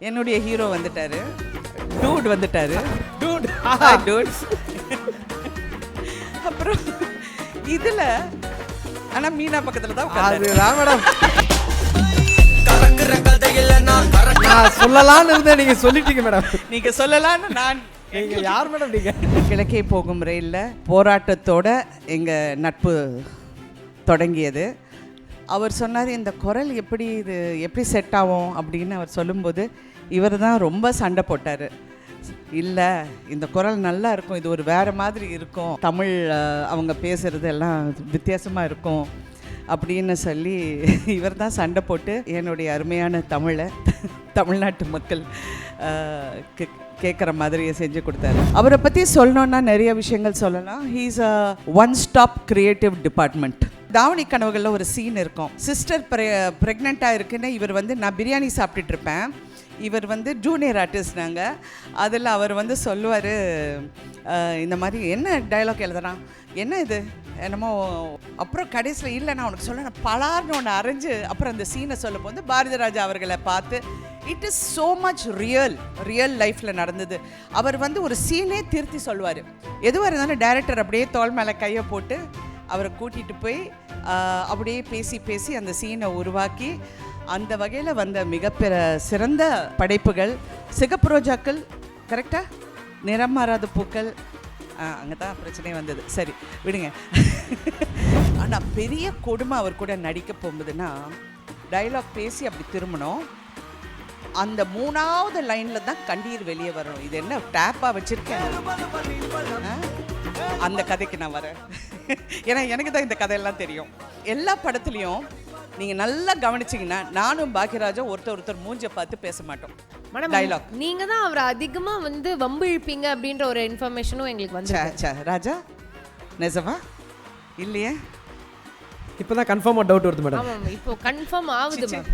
என்னுடைய ஹீரோ வந்துட்டாரு, டூட் வந்துட்டாரு, டூட் டூட். அப்புறம் இதுல ஆனா மீனா பக்கத்துல தான் உட்கார்ந்தாரு. அதுதான் மேடம் நான் சொல்லலாம்னு இருந்தேன், நீங்க சொல்லிட்டீங்க மேடம். நீங்க சொல்லலாம்னு நான். நீங்க யார் மேடம்? நீங்க கிழக்கே போகும் ரயில்ல போராட்டத்தோட எங்க நட்பு தொடங்கியது. அவர் சொன்னார், இந்த குரல் எப்படி செட் ஆகும் அப்படின்னு அவர் சொல்லும்போது இவர் தான் ரொம்ப சண்டை போட்டார். இல்லை, இந்த குரல் நல்லா இருக்கும், இது ஒரு வேறு மாதிரி இருக்கும், தமிழ் அவங்க பேசுகிறது எல்லாம் வித்தியாசமாக இருக்கும் அப்படின்னு சொல்லி இவர் தான் சண்டை போட்டு என்னுடைய அருமையான தமிழ்நாட்டு மக்கள் கேட்குற மாதிரியே செஞ்சு கொடுத்தாரு. அவரை பற்றி சொல்லணுன்னா நிறைய விஷயங்கள் சொல்லலாம். He's a one stop creative department. தாவணி கனவுகளில் ஒரு சீன் இருக்கும். சிஸ்டர் ப்ரெக்னெண்ட்டாக இருக்குன்னு இவர் நான் பிரியாணி சாப்பிட்டுட்டு இருப்பேன், இவர் ஜூனியர் ஆர்டிஸ்ட். நாங்கள் அதில் அவர் சொல்லுவார், இந்த மாதிரி என்ன டைலாக் எழுதுறான், என்ன இது என்னமோ, அப்புறம் கடைசியில் இல்லை நான் உனக்கு சொல்ல பலார்னு ஒன்று அரைஞ்சு அப்புறம் அந்த சீனை சொல்லும் போது பாரதி ராஜா அவர்களை பார்த்து it is so much real லைஃப்பில் நடந்தது. அவர் ஒரு சீனே திருத்தி சொல்லுவார். எதுவாக இருந்தாலும் டைரக்டர் அப்படியே தோள் மேலே கையை போட்டு அவரை கூட்டிகிட்டு போய் அப்படியே பேசி அந்த சீனை உருவாக்கி அந்த வகையில் வந்த சிறந்த படைப்புகள் சிகப்பு ரோஜாக்கள், கரெக்டாக, நிறம் மாறாத பூக்கள், அங்கே தான் பிரச்சனையே வந்தது. சரி விடுங்க. ஆனால் பெரிய கொடுமை அவர் கூட நடிக்க போகும்போதுன்னா டைலாக் பேசி அப்படி திரும்பணும், அந்த 3வது லைனில் தான் கண்ணீர் வெளியே வரும். இது என்ன டேப்பாக வச்சுருக்கேன், அந்த கதைக்கு நான் வரேன். ஏன்னா எனக்கு தான் இந்த கதையெல்லாம் தெரியும். எல்லா படத்துலையும் நீங்கள் நல்லா கவனிச்சிங்கன்னா நானும் பாக்யராஜா ஒருத்தர் மூஞ்ச பார்த்து பேச மாட்டோம். டைலாக் நீங்க தான் அவரை அதிகமா வம்பு இழுப்பீங்க அப்படின்ற ஒரு இன்ஃபர்மேஷனும் எங்களுக்கு வந்து. ராஜா நிஜமா இல்லையே? இப்போதான் கன்ஃபார்மாக டவுட் வருது மேடம். ஆமாம், இப்போ கன்ஃபார்ம் ஆகுது மேம்.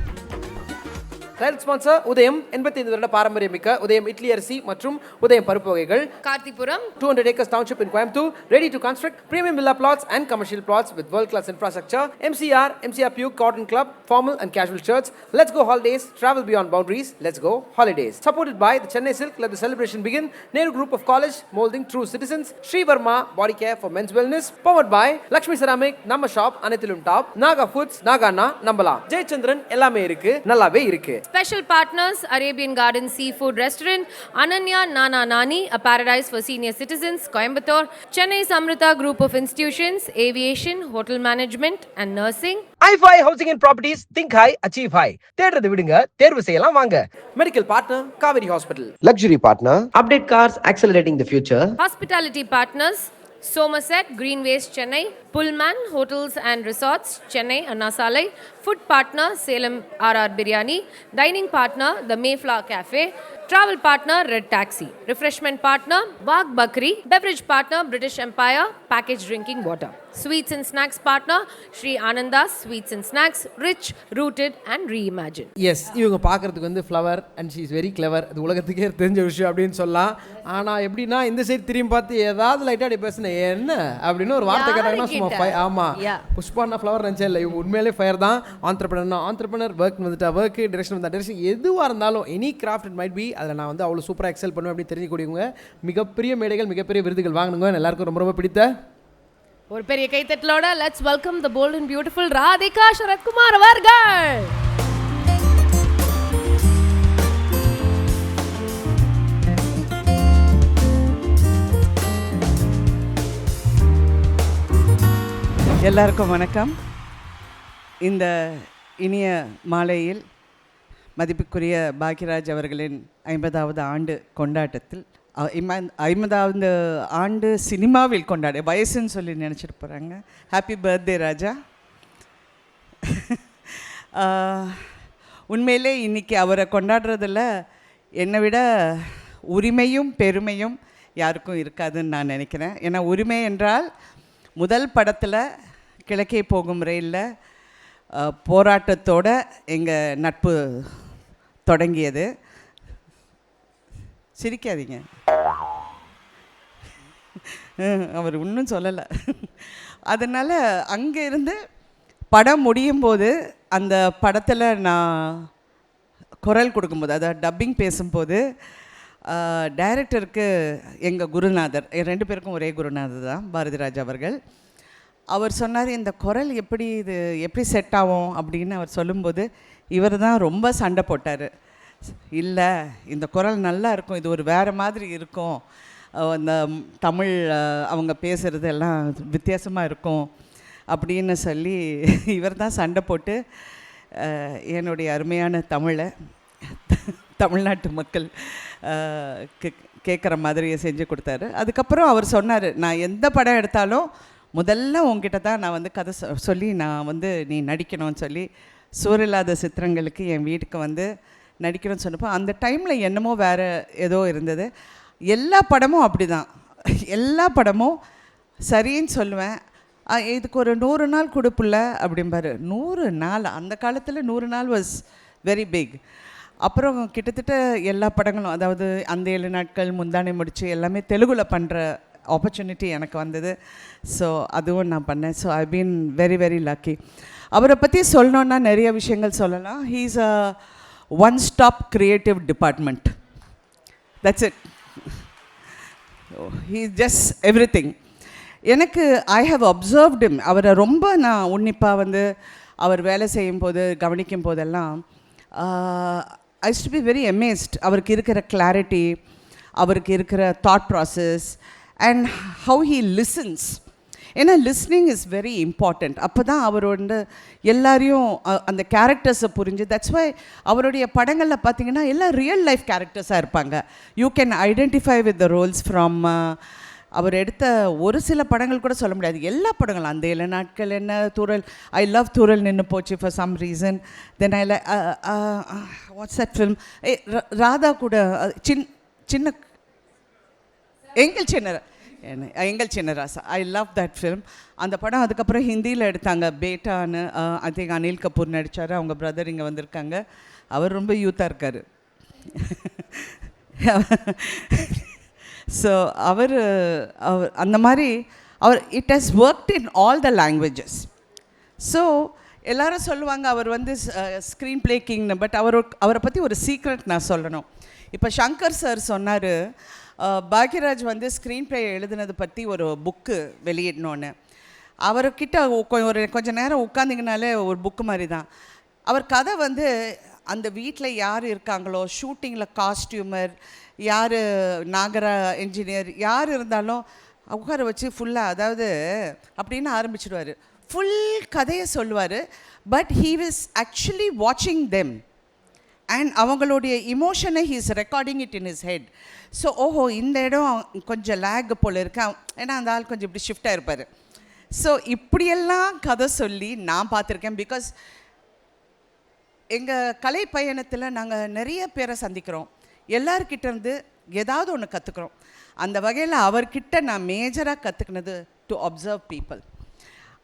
டைரக்ட் ஸ்பான்சர் உதயம் 85 வருட பாரம்பரியமிக்க உதயம் இட்லி அரிசி மற்றும் உதயம் பருப்பு வகைகள். கார்த்திபுரம் 200 acres township in Coimbatore, ready to construct premium villa plots and commercial plots with world class infrastructure. MCR Puke Cotton Club, formal and casual shirts. Let's go holidays, travel beyond boundaries. Let's go holidays. Supported by the Chennai Silk, let the celebration begin. Nehru Group of College, molding true citizens. Sri Verma Body Care for men's wellness. Powered by Lakshmi Ceramic, Namma Shop, Anithilum Top, Naga Foods, Nagana, Nambala. Jayachandran எல்லாமே இருக்கு, நல்லாவே இருக்கு. Special partners Arabian Garden Seafood Restaurant, Ananya Nana Nani, a paradise for senior citizens, Coimbatore, Chennai Samrita Group of Institutions, Aviation, Hotel Management and Nursing. i5 Housing and Properties, think high, achieve high. தேடுறது விடுங்க, தேர்வு செய்யலாம் வாங்க. Medical partner Kaveri Hospital. Luxury partner Update Cars, accelerating the future. Hospitality partners Somerset Greenways Chennai, Pullman Hotels and Resorts Chennai Anna Salai, Food partner Salem RR Biryani, Dining partner The Mayflower Cafe, Travel partner Red Taxi, Refreshment partner Wagh Bakri, Beverage partner British Empire Packaged Drinking Water, Sweets and Snacks partner Sri Ananda's Sweets and Snacks, rich, rooted and reimagined. Yes, இவங்க பார்க்கறதுக்கு flower and she is very clever. அது உலகத்துக்கே தெரிஞ்ச விஷயம் அப்படின்னு சொல்லலாம். ஆனால் எப்படின்னா இந்த சைடு திரும்பி பார்த்து ஏதாவது லைட்டாக அப்படி பேசுனேன் என்ன அப்படின்னு ஒரு வார்த்தை கேட்டாங்கன்னா சும்மா ஃபயர். ஆமாம், புஷ்பானா ஃப்ளவர் நினச்சா இல்லை, இவங்க உண்மையிலே ஃபயர் தான். ஆண்டர்பிரனர் ஒர்க் ஒர்க் டிரெக்ஷன் வந்தால் டிரெக்ஷன் எதுவாக இருந்தாலும் any craft it might be, அதில் நான் அவ்வளோ சூப்பராக எக்ஸல் பண்ணுவேன் அப்படின்னு தெரிஞ்சுக்கூடியவங்க. மிகப்பெரிய மேடைகள், மிகப்பெரிய விருதுகள் வாங்கணுங்க. எல்லாருக்கும் ரொம்ப ரொம்ப பிடித்த ஒரு பெரிய கைத்தட்டலோட let's welcome the bold and beautiful Radhika Sarathkumar அவர்கள். எல்லாருக்கும் வணக்கம். இந்த இனிய மாலையில் மதிப்புக்குரிய பாக்யராஜ் அவர்களின் 50வது ஆண்டு கொண்டாட்டத்தில் 50வது ஆண்டு சினிமாவில் கொண்டாட வயசுன்னு சொல்லி நினச்சிட்டு போகிறாங்க. ஹாப்பி பர்த்டே ராஜா. உண்மையிலே இன்றைக்கி அவரை கொண்டாடுறதில் என்னை விட உரிமையும் பெருமையும் யாருக்கும் இருக்காதுன்னு நான் நினைக்கிறேன். ஏன்னா உரிமை என்றால் முதல் படத்தில் கிழக்கே போகும் ரயிலில் போராட்டத்தோட எங்கள் நட்பு தொடங்கியது. சிரிக்காதீங்க, அவர் இன்னும் சொல்லலை. அதனால் அங்கே இருந்து படம் முடியும் போது அந்த படத்தில் நான் குரல் கொடுக்கும்போது, அதாவது டப்பிங் பேசும்போது டைரக்டருக்கு எங்கள் குருநாதர், 2 பேருக்கும் ஒரே குருநாதர் தான், பாரதிராஜா அவர்கள். அவர் சொன்னார், இந்த குரல் எப்படி செட் ஆகும் அப்படின்னு அவர் சொல்லும்போது இவர் தான் ரொம்ப சண்டை போட்டார். இல்லை, இந்த குரல் நல்லா இருக்கும், இது ஒரு வேறு மாதிரி இருக்கும், அந்த தமிழ் அவங்க பேசுகிறது எல்லாம் வித்தியாசமாக இருக்கும் அப்படின்னு சொல்லி இவர் தான் சண்டை போட்டு என்னுடைய அருமையான தமிழை தமிழ்நாட்டு மக்கள் கேட்குற மாதிரியை செஞ்சு கொடுத்தாரு. அதுக்கப்புறம் அவர் சொன்னார், நான் எந்த படம் எடுத்தாலும் முதல்ல உங்ககிட்ட தான் நான் வந்து கதை சொல்லி நான் நீ நடிக்கணும்னு சொல்லி சூரில்லாத சித்திரங்களுக்கு என் வீட்டுக்கு நடிக்கணும்னு சொன்னப்போ அந்த டைமில் என்னமோ வேறு ஏதோ இருந்தது. எல்லா படமும் அப்படி தான், எல்லா படமும் சரின்னு சொல்லுவேன். இதுக்கு ஒரு 100 நாள் கொடுப்புல அப்படிம்பாரு. 100 நாள், அந்த காலத்தில் 100 நாள் வாஸ் வெரி பிக். அப்புறம் கிட்டத்தட்ட எல்லா படங்களும், அதாவது அந்த 7 நாட்கள், முந்தானை முடிச்சு எல்லாமே தெலுங்கில் பண்ணுற ஆப்பர்ச்சுனிட்டி எனக்கு வந்தது. ஸோ அதுவும் நான் பண்ணேன். So I been very very lucky. அவரை பற்றி சொல்லணுன்னா நிறைய விஷயங்கள் சொல்லலாம். He is a one stop creative department. That's it. He is just every thing. எனக்கு ஐ ஹவ் அப்சர்வ்ட் ஹிம். அவரை ரொம்ப நான் உன்னிப்பாக அவர் வேலை செய்யும் போது கவனிக்கும் போதெல்லாம் ஐ used to be very amazed. அவருக்கு இருக்கிற கிளாரிட்டி, அவருக்கு இருக்கிற thought process and how he listens. ஏன்னா லிஸ்னிங் இஸ் வெரி இம்பார்ட்டண்ட். அப்போ தான் அவர் எல்லாரையும் அந்த கேரக்டர்ஸை புரிஞ்சு, தட்ஸ் வை அவருடைய படங்களில் பார்த்தீங்கன்னா எல்லாம் ரியல் லைஃப் கேரக்டர்ஸாக இருப்பாங்க. You can identify with the roles from அவர் எடுத்த ஒரு சில படங்கள் கூட சொல்ல முடியாது, எல்லா படங்களும். அந்த 7 நாட்கள் என்ன, தூரல், ஐ லவ் தூரல் நின்று போச்சு for some reason. Then I வாட்ஸ் தட் ஃபில்ம், ராதா கூட சின்ன எங்கள் சின்ன ராசா, ஐ லவ் தட் ஃபில்ம். அந்த படம் அதுக்கப்புறம் ஹிந்தியில் எடுத்தாங்க, பேட்டான்னு. ஐ திங்க் அனில் கபூர் நடித்தார். அவங்க பிரதர் இங்கே வந்திருக்காங்க. அவர் ரொம்ப யூத்தாக இருக்கார். ஸோ அவர் அந்த மாதிரி it has worked in all the languages. So எல்லாரும் சொல்லுவாங்க அவர் ஸ்க்ரீன் பிளே கிங்னு. பட் அவரை பற்றி ஒரு சீக்ரெட் நான் சொல்லணும். இப்போ சங்கர் சார் சொன்னார், பாக்யராஜ் ஸ்க்ரீன் பிளே எழுதுனது பற்றி ஒரு புக்கு வெளியிடணுன்னு. அவர்கிட்ட கொஞ்சம் நேரம் உட்காந்திங்கனாலே ஒரு புக்கு மாதிரி தான். அவர் கதை அந்த வீட்டில் யார் இருக்காங்களோ, ஷூட்டிங்கில் காஸ்டியூமர் யார், நாகரா என்ஜினியர் யார் இருந்தாலும் உட்கார வச்சு ஃபுல்லாக, அதாவது அப்படின்னு ஆரம்பிச்சிடுவார். ஃபுல் கதையை சொல்லுவார். பட் ஹீ இஸ் ஆக்சுவலி வாட்சிங் தெம் அண்ட் அவங்களுடைய இமோஷனை he is recording it in his head. So ஓஹோ, இந்த இடம் கொஞ்சம் லேக் போல் இருக்கா, ஏன்னா அந்த ஆள் கொஞ்சம் இப்படி ஷிஃப்டாக இருப்பார். ஸோ இப்படியெல்லாம் கதை சொல்லி நான் பார்த்துருக்கேன். பிகாஸ் எங்கள் கலை பயணத்தில் நாங்கள் நிறைய பேரை சந்திக்கிறோம், எல்லார்கிட்டேருந்து ஏதாவது ஒன்று கற்றுக்குறோம். அந்த வகையில் அவர்கிட்ட நான் மேஜராக கற்றுக்கினது டு அப்சர்வ் பீப்புள்.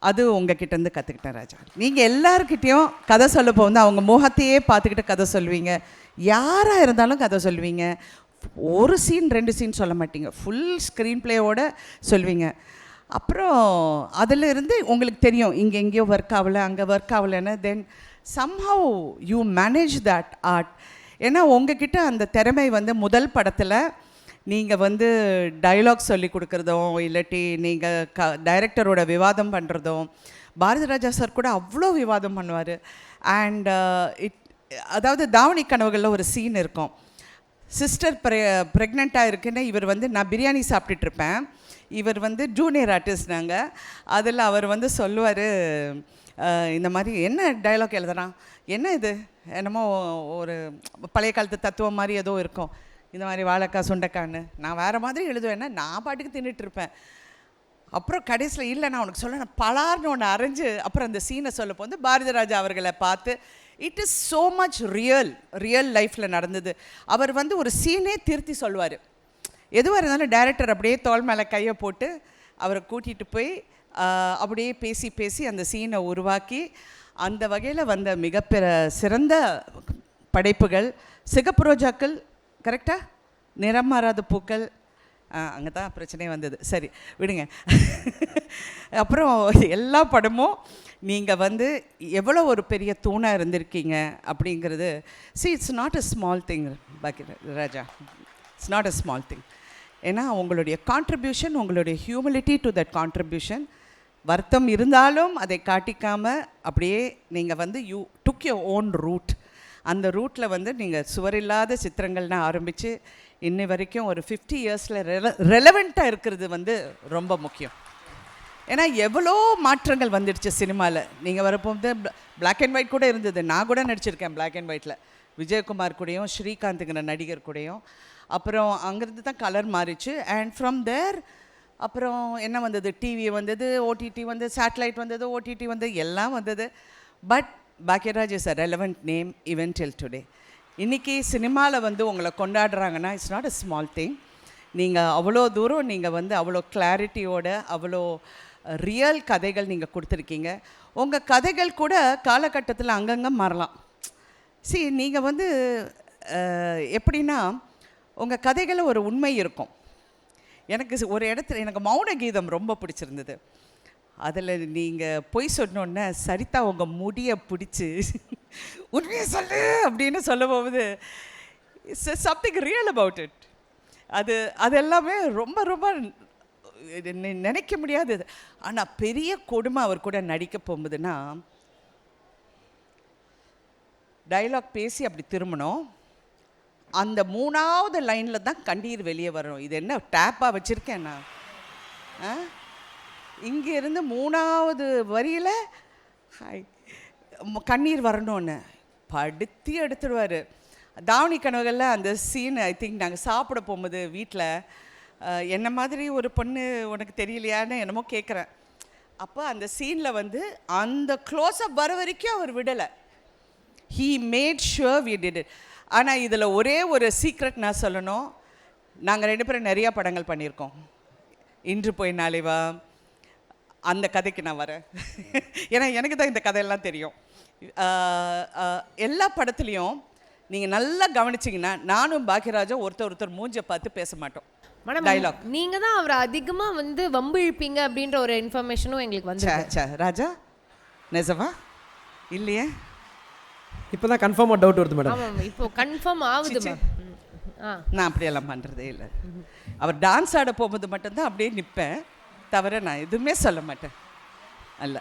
அது உங்ககிட்டேருந்து கற்றுக்கிட்டேன் ராஜா. நீங்கள் எல்லாருக்கிட்டேயும் கதை சொல்ல போகும்போது அவங்க முகத்தையே பார்த்துக்கிட்டு கதை சொல்லுவீங்க. யாராக இருந்தாலும் கதை சொல்லுவீங்க. ஒரு சீன் 2 சீன் சொல்ல மாட்டீங்க, ஃபுல் ஸ்க்ரீன் பிளேயோடு சொல்லுவீங்க. அப்புறம் அதிலிருந்து உங்களுக்கு தெரியும் இங்கே எங்கேயோ ஒர்க் ஆகலை, அங்கே ஒர்க் ஆகலைன்னு. தென் somehow you manage that art. ஏன்னா உங்ககிட்ட அந்த திறமை முதல் படத்தில் நீங்கள் டயலாக் சொல்லி கொடுக்குறதும், இல்லாட்டி நீங்கள் டைரக்டரோட விவாதம் பண்ணுறதும். பாரதிராஜா சார் கூட அவ்வளோ விவாதம் பண்ணுவார். அண்ட் அதாவது தாவணி கனவுகளில் ஒரு சீன் இருக்கும். சிஸ்டர் ப்ரெக்னெண்ட்டாக இருக்குன்னு இவர் நான் பிரியாணி சாப்பிட்டுட்ருப்பேன். இவர் ஜூனியர் ஆர்டிஸ்ட் நாங்கள். அதில் அவர் சொல்லுவார், இந்த மாதிரி என்ன டயலாக் எழுதுறான், என்ன இது என்னமோ ஒரு பழைய காலத்து தத்துவம் மாதிரி ஏதோ இருக்கும், இந்த மாதிரி வாழைக்காய் சுண்டைக்கான்னு. நான் வேறு மாதிரி எழுதுவேன்னா நான் பாட்டுக்கு தின்னுட்டுருப்பேன். அப்புறம் கடைசியில் இல்லை நான் உனக்கு சொல்ல, நான் பலார்னு ஒன்று அரைஞ்சு அப்புறம் அந்த சீனை சொல்ல பாரதிராஜா அவர்களை பார்த்து it is so much real லைஃப்பில் நடந்தது. அவர் ஒரு சீனே திருத்தி சொல்லுவார். எதுவாக இருந்தாலும் டைரக்டர் அப்படியே தோள் மேலே கையை போட்டு அவரை கூட்டிகிட்டு போய் அப்படியே பேசி அந்த சீனை உருவாக்கி, அந்த வகையில் சிறந்த படைப்புகள் சிகப்பு ரோஜாக்கள், கரெக்டாக, நிறம் மாறாத பூக்கள், அங்கே தான் பிரச்சனையே வந்தது. சரி விடுங்க. அப்புறம் எல்லா படமும் நீங்கள் வந்து எவ்வளோ ஒரு பெரிய தூணாக இருந்திருக்கீங்க அப்படிங்கிறது. It's not a small thing Raja, it's not a small thing. ஏன்னா உங்களுடைய கான்ட்ரிபியூஷன், உங்களுடைய ஹியூமிலிட்டி டு தட் கான்ட்ரிபியூஷன், வருத்தம் இருந்தாலும் அதை காட்டிக்காமல் அப்படியே நீங்கள் வந்து you took your own route. அந்த ரூட்டில் வந்து நீங்கள் சுவரில்லாத சித்திரங்கள்னு ஆரம்பித்து இன்னை வரைக்கும் ஒரு 50 இயர்ஸில் ரெலவெண்ட்டாக இருக்கிறது வந்து ரொம்ப முக்கியம். ஏன்னா எவ்வளோ மாற்றங்கள் வந்துடுச்சு சினிமாவில். நீங்கள் வரப்போது பிளாக் அண்ட் ஒயிட் கூட இருந்தது. நான் கூட நடிச்சிருக்கேன் பிளாக் அண்ட் ஒயிட்டில், விஜயகுமார் கூடயும் ஸ்ரீகாந்துங்கிற நடிகர் கூடயும். அப்புறம் அங்கேருந்து தான் கலர் மாறிச்சு. அண்ட் ஃப்ரம் தேர் அப்புறம் என்ன வந்தது, டிவி வந்தது, ஓடிடி வந்தது, சேட்டலைட் வந்தது, ஓடிடி வந்தது, எல்லாம் வந்தது. But Bhagyaraj is a relevant name even till today. இன்றைக்கி சினிமாவில் வந்து உங்களை கொண்டாடுறாங்கன்னா it's not a small thing. நீங்கள் அவ்வளோ தூரம் நீங்கள் வந்து அவ்வளோ கிளாரிட்டியோட அவ்வளோ ரியல் கதைகள் நீங்கள் கொடுத்துருக்கீங்க. உங்கள் கதைகள் கூட காலகட்டத்தில் அங்கங்கே மாறலாம். நீங்கள் வந்து எப்படின்னா உங்கள் கதைகளில் ஒரு உண்மை இருக்கும். எனக்கு ஒரு இடத்துல எனக்கு மௌன கீதம் ரொம்ப பிடிச்சிருந்தது. அதில் நீங்கள் பொய் சொன்னோன்னே சரிதா உங்கள் முடியை பிடிச்சி உண்மையை சொல்லு அப்படின்னு சொல்ல போகுது. It's something real about it. அது எல்லாமே ரொம்ப ரொம்ப நினைக்க முடியாதது. ஆனால் பெரிய கொடுமை அவர் கூட நடிக்க போகும்போதுன்னா, டைலாக் பேசி அப்படி திரும்பணும், அந்த 3வது லைனில் தான் கண்ணீர் வெளியே வரணும். இது என்ன டேப்பாக வச்சுருக்கேன் நான்? இங்கே இருந்து 3வது வரியில் கண்ணீர் வரணும்னு படுத்தி எடுத்துடுவார். தாவணி கனவுகளில் அந்த சீன், ஐ திங்க் நாங்கள் சாப்பிட போகும்போது வீட்டில் என்ன மாதிரி ஒரு பொண்ணு உனக்கு தெரியலையான்னு என்னமோ கேட்குறேன். அப்போ அந்த சீனில் வந்து அந்த க்ளோஸ்அப் வர வரைக்கும் அவர் விடலை. He made sure we did it. ஆனால் இதில் ஒரே ஒரு சீக்ரெட் நான் சொல்லணும். நாங்கள் 2 பேரும் நிறையா படங்கள் பண்ணியிருக்கோம். இன்று போய் நாளை வா, அந்த கதைக்கு நான் வரேன். ஏன்னா எனக்கு தான் இந்த கதையெல்லாம் தெரியும். எல்லா படத்துலேயும் நீங்கள் நல்லா கவனிச்சிங்கன்னா நானும் பாக்யராஜும் ஒருத்தர் மூஞ்சை பார்த்து பேச மாட்டோம். டைலாக் நீங்கள் தான் அவரை அதிகமாக வந்து வம்பு இழுப்பீங்க அப்படின்ற ஒரு இன்ஃபர்மேஷனும் எங்களுக்கு வந்து. ராஜா நிஜமா இல்லையே? இப்போ தான் கன்ஃபார்மாக டவுட் வருது மேடம். ஆமாம், இப்போ கன்ஃபார்ம் ஆகுது மேம். நான் அப்படியெல்லாம் பண்ணுறதே இல்லை. அவர் டான்ஸ் ஆட போகும்போது மட்டும்தான் அப்படியே நிற்பேன், தவிர நான் எதுவுமே சொல்ல மாட்டேன். அல்ல,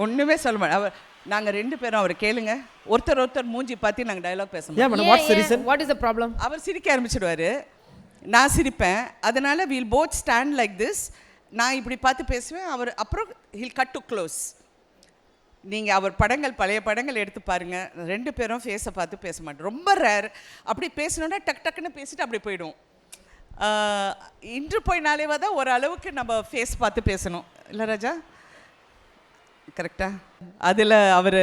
ஒன்றுமே சொல்ல மாட்டேன். அவர் நாங்கள் 2 பேரும் அவர் கேளுங்க, ஒருத்தர் மூஞ்சி பார்த்து நாங்கள் டைலாக் பேச மாட்டோம். What is the problem? அவர் சிரிக்க ஆரம்பிச்சிடுவார், நான் சிரிப்பேன். அதனால் we'll both stand like this. நான் இப்படி பார்த்து பேசுவேன், அவர் அப்புறம் ஹில் கட் டு க்ளோஸ். நீங்கள் அவர் படங்கள், பழைய படங்கள் எடுத்து பாருங்கள், 2 பேரும் ஃபேஸை பார்த்து பேச மாட்டோம். ரொம்ப ரேர். அப்படி பேசணுன்னா டக்குன்னு பேசிட்டு அப்படி போயிடும். இன்று போய் நாளைவா தான் ஓரளவுக்கு நம்ம ஃபேஸ் பார்த்து பேசணும், இல்லை ராஜா? கரெக்டாக. அதில் அவர்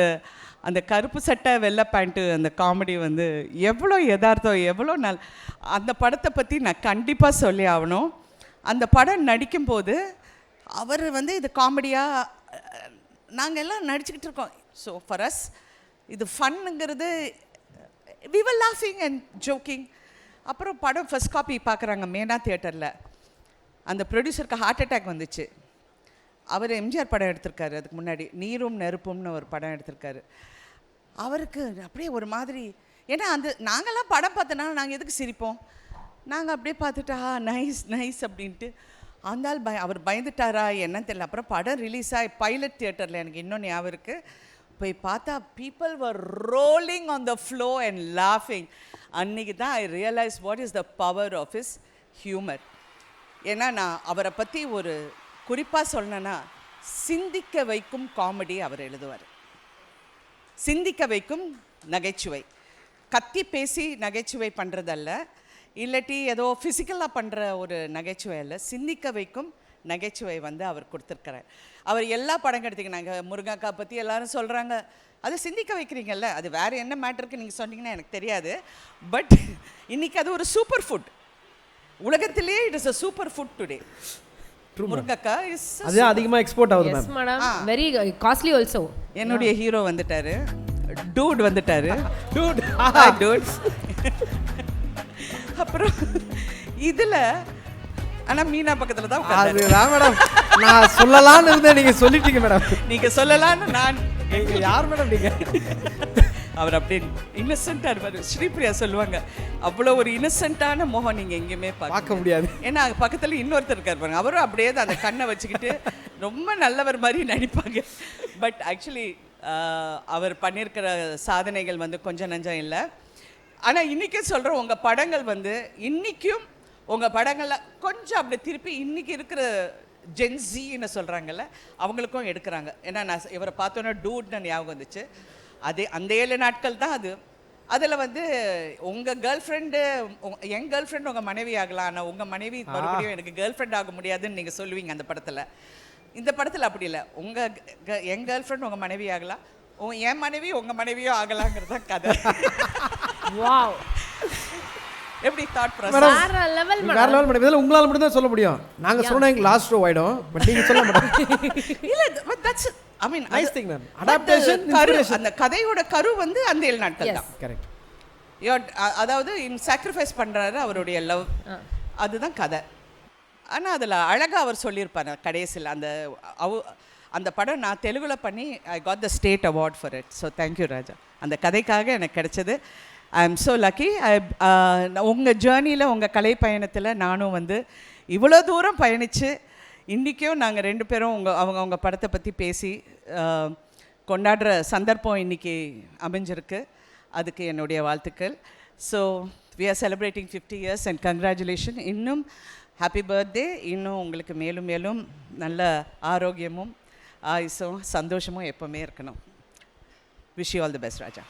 அந்த கருப்பு சட்டை வெள்ளை பேண்ட்டு அந்த காமெடி வந்து எவ்வளோ யதார்த்தம், எவ்வளோ அந்த படத்தை பற்றி நான் கண்டிப்பாக சொல்லி ஆகணும். அந்த படம் நடிக்கும்போது அவர் வந்து இது காமெடியாக நாங்கள் எல்லாம் நடிச்சுக்கிட்டு இருக்கோம். ஸோ ஃபார் அஸ் இது ஃபன்னுங்கிறது, வி வர் லாஃபிங் அண்ட் ஜோக்கிங். அப்புறம் படம் ஃபர்ஸ்ட் காப்பி பார்க்குறாங்க மேனா தியேட்டரில். அந்த ப்ரொடியூசருக்கு ஹார்ட் அட்டாக் வந்துச்சு. அவர் எம்ஜிஆர் படம் எடுத்திருக்காரு, அதுக்கு முன்னாடி நீரும் நெருப்பும்னு ஒரு படம் எடுத்திருக்காரு. அவருக்கு அப்படியே ஒரு மாதிரி, ஏன்னா நாங்கள்லாம் படம் பார்த்தோன்னா நாங்கள் எதுக்கு சிரிப்போம்? நாங்கள் அப்படியே பார்த்துட்டா நைஸ் அப்படின்ட்டு அந்த ஆள் அவர் பயந்துட்டாரா என்னன்னு தெரியல. அப்புறம் படம் ரிலீஸ் ஆகி பைலட் தியேட்டரில் எனக்கு இன்னும் ஞாபகம் இருக்குது, போய் பார்த்தா people were rolling on the floor and லாஃபிங். அன்றைக்கி தான் I realise what is the power of his humour. ஏன்னா நான் அவரை பற்றி ஒரு குறிப்பாக சொல்லணுன்னா, சிந்திக்க வைக்கும் காமெடி அவர் எழுதுவார். சிந்திக்க வைக்கும் நகைச்சுவை, கத்தி பேசி நகைச்சுவை பண்ணுறதல்ல, இல்லாட்டி ஏதோ ஃபிசிக்கலாக பண்ணுற ஒரு நகைச்சுவை அல்ல, சிந்திக்க வைக்கும் நகைச்சுவை வந்து அவர் கொடுத்துருக்கிறார். அவர் எல்லா படம் எடுத்திங்கன்னாங்க, முருங்கக்கா பற்றி எல்லாரும் சொல்கிறாங்க, அது சிந்திக்க வைக்கிறீங்கல்ல, அது வேறு என்ன மேட்டருக்கு நீங்கள் சொன்னீங்கன்னா எனக்கு தெரியாது. பட் இன்றைக்கி அது ஒரு சூப்பர் ஃபுட், உலகத்திலேயே it is a super food today. முருங்கக்கா இஸ் அது அதிகமாக எக்ஸ்போர்ட் ஆகுது ma'am. Madam very costly also. என்னுடைய ஹீரோ வந்துட்டாரு, டூட் வந்துட்டாரு. டூட். அப்புறம் இதில் ஆனால் மீனா பக்கத்தில் தான் அதுதான் மேடம் நான் சொல்லலாம்னு இருந்தேன், நீங்கள் சொல்லிட்டீங்க மேடம். நீங்கள் சொல்லலான்னு நான் நீங்கள் யார் மேடம் நீங்கள்? அவர் அப்படியே இன்னசென்ட்டாக இருப்பார். ஸ்ரீபிரியா சொல்லுவாங்க, அவ்வளோ ஒரு இன்னசென்ட்டான முகம் நீங்கள் எங்கேயுமே பார்க்க முடியாது. ஏன்னா பக்கத்தில் இன்னொருத்தர் இருக்கார் பாருங்க, அவரும் அப்படியே தான் அந்த கண்ணை வச்சுக்கிட்டு ரொம்ப நல்லவர் மாதிரி நடிப்பாங்க. பட் ஆக்சுவலி அவர் பண்ணியிருக்கிற சாதனைகள் வந்து கொஞ்சம் நஞ்சம் இல்லை. ஆனால் இன்றைக்கும் சொல்கிறேன், உங்கள் படங்கள் வந்து இன்றைக்கும் உங்கள் படங்களில் கொஞ்சம் அப்படி திருப்பி இன்றைக்கி இருக்கிற ஜென்ஸின்னு சொல்கிறாங்கல்ல, அவங்களுக்கும் எடுக்கிறாங்க. ஏன்னா நான் இவரை பார்த்தோன்னா டூட்னு ஞாபகம் வந்துச்சு. அதே அந்த 7 நாட்கள் தான் அது. அதில் வந்து உங்கள் கேர்ள் ஃப்ரெண்டு, என் கேர்ள் ஃப்ரெண்ட் உங்கள் மனைவி ஆகலாம், ஆனால் உங்கள் மனைவி மறுபடியும் எனக்கு கேர்ள் ஃப்ரெண்ட் ஆக முடியாதுன்னு நீங்கள் சொல்லுவீங்க அந்த படத்தில். இந்த படத்தில் அப்படி இல்லை, என் கேர்ள் ஃப்ரெண்ட் உங்கள் மனைவி ஆகலாம், என் மனைவி உங்கள் மனைவியோ ஆகலாங்கிறது தான் கதை. வாவ், எப்படி தாட் ப்ராசஸ்? வேற லெவல் வேற லெவல் மேடம். இதெல்லாம் உங்களால் மட்டும் தான் சொல்ல முடியும். நாங்கள் சொன்னா எங்களுக்கு லாஸ்ட் ரோ ஆயிடும். பட் நீங்கள் சொல்ல மேடம். இல்லை, but that's I mean nice thing ma'am. Adaptation, அந்த கதையோட கரு வந்து அந்த 7 நாட்கள் தான். கரெக்ட். அதாவது சாக்ரிஃபைஸ் பண்ணுறாரு அவருடைய லவ், அதுதான் கதை. ஆனால் அதில் அழகாக அவர் சொல்லியிருப்பார் கடைசியில். அந்த படம் நான் தெலுங்கில் பண்ணி I got the state award for it. So thank you Raja, அந்த கதைக்காக எனக்கு கிடைச்சது. I am so lucky. உங்கள் ஜேர்னியில், உங்கள் கலை பயணத்தில் நானும் வந்து இவ்வளோ தூரம் பயணித்து இன்றைக்கும் நாங்கள் 2 பேரும் அவங்க படத்தை பற்றி பேசி கொண்டாடுற சந்தர்ப்பம் இன்றைக்கி அமைஞ்சிருக்கு. அதுக்கு என்னுடைய வாழ்த்துக்கள். So we are celebrating 50 years and congratulation. இன்னும் ஹாப்பி பர்த்டே. இன்னும் உங்களுக்கு மேலும் மேலும் நல்ல ஆரோக்கியமும் ஆயுசும் சந்தோஷமும் எப்போவுமே இருக்கணும். Wish you all the best Raja.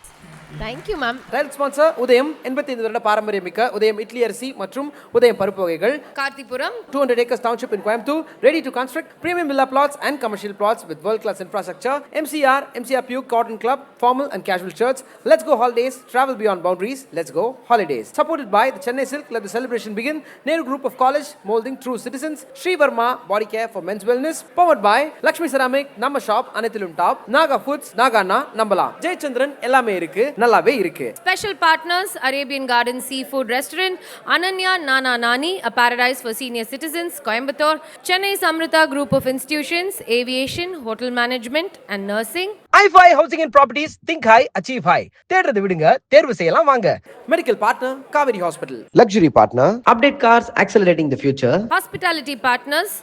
Thank you ma'am. Tile sponsor Udhayam 85 வருட பாரம்பரியமிக்க உதயம் இட்லி அரிசி மற்றும் உதயம் பருப்பு வகைகள். கார்த்திபுரம் 200 acres township in Coimbatore, ready to construct premium villa plots and commercial plots with world-class infrastructure. MCR Puke Cotton Club, formal and casual shirts. Let's go holidays, travel beyond boundaries. Let's go holidays. Supported by the Chennai Silk, let the celebration begin. Nehru Group of College, molding true citizens. Sri Verma Body Care for men's wellness. Powered by Lakshmi Ceramic, Namma Shop, Anithilum Top, Naga Foods, Nagana, Nambala. Jayachandran எல்லாமே இருக்கு, நல்லாவே இருக்கு. Special partners Arabian Garden Seafood Restaurant, Ananya Nana Nani, a paradise for senior citizens, Coimbatore, Chennai Samrita Group of Institutions, Aviation, Hotel Management and Nursing. i5 Housing and Properties, think high, achieve high. தேடுறது விடுங்க, தேர்வு செய்யலாம் வாங்க. Medical partner Kaveri Hospital. Luxury partner Update Cars, accelerating the future. Hospitality partners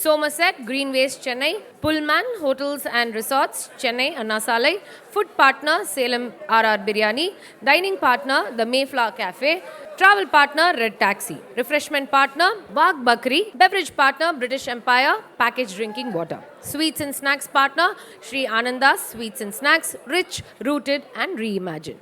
Somerset Greenways Chennai, Pullman Hotels and Resorts Chennai Anna Salai, food partner Salem RR Biryani, dining partner The Mayflower Cafe, travel partner Red Taxi, refreshment partner Wagh Bakri, beverage partner British Empire packaged drinking water, sweets and snacks partner Sri Ananda's Sweets and Snacks, rich, rooted and reimagined.